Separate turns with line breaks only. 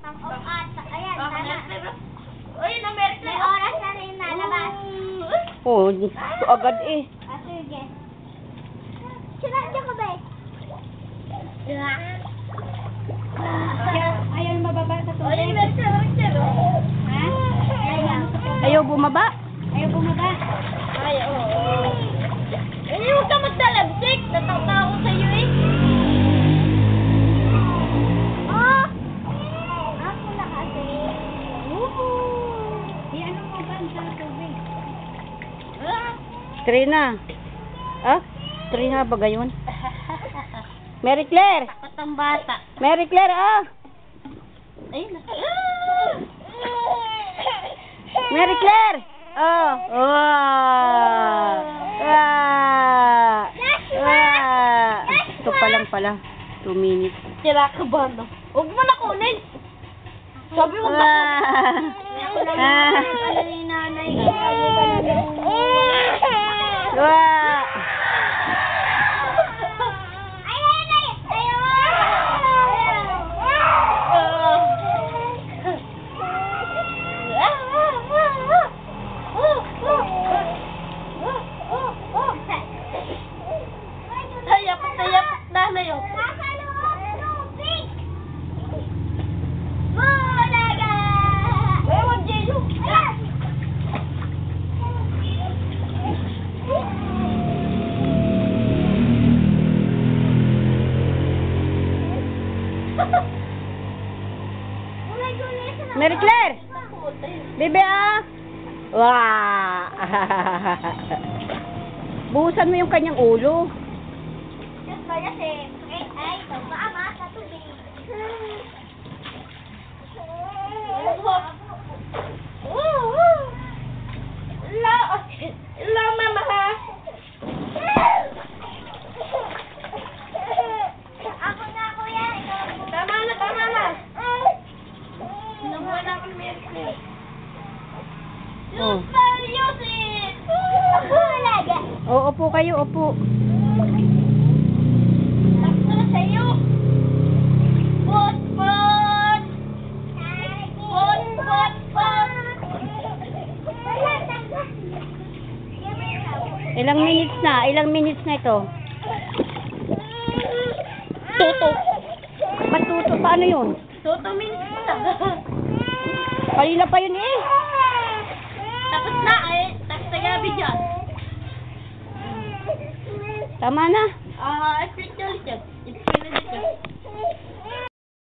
Ayan, tama. Uy, may oras na rin nalabas.
Oh, agad eh.
Sige. Sinadya ko ba eh? Ayaw mababa sa tubig. Ayun, ha?
Ayaw bumaba?
Ayaw bumaba. Ay, oo. Eh, huwag ka magdalabsik. Natatawa ko sa'yo eh. Oh! Ako na kasi. Ano mo ba ang sa tubig?
Trina. Ah? Trina ba gayon? Mary Claire!
Takot ang bata.
Mary Claire, ah!
Ayun na.
Mary Claire! Oh! Wow! Ah! Ah! Ito pa lang pala. 2 minutes.
Sira ka ba no? Huwag mo na kunin. Sabi mo ba kunin? Ano ni nanay?
Wow!
Sayap na yun.
Mary Claire! Bebe, ah! Wow! Buhusan mo yung kanyang ulo. Oh. Oh, opo kayo, opo. Ilang minutes na? Ilang minutes na ito?
Tuto.
Matuto, paano yun?
2 minutes lang.
Kanina pa yun eh.
Tapos na eh. Tapos na gabi dyan.
Tama na.
Spiritual check. Spiritual check.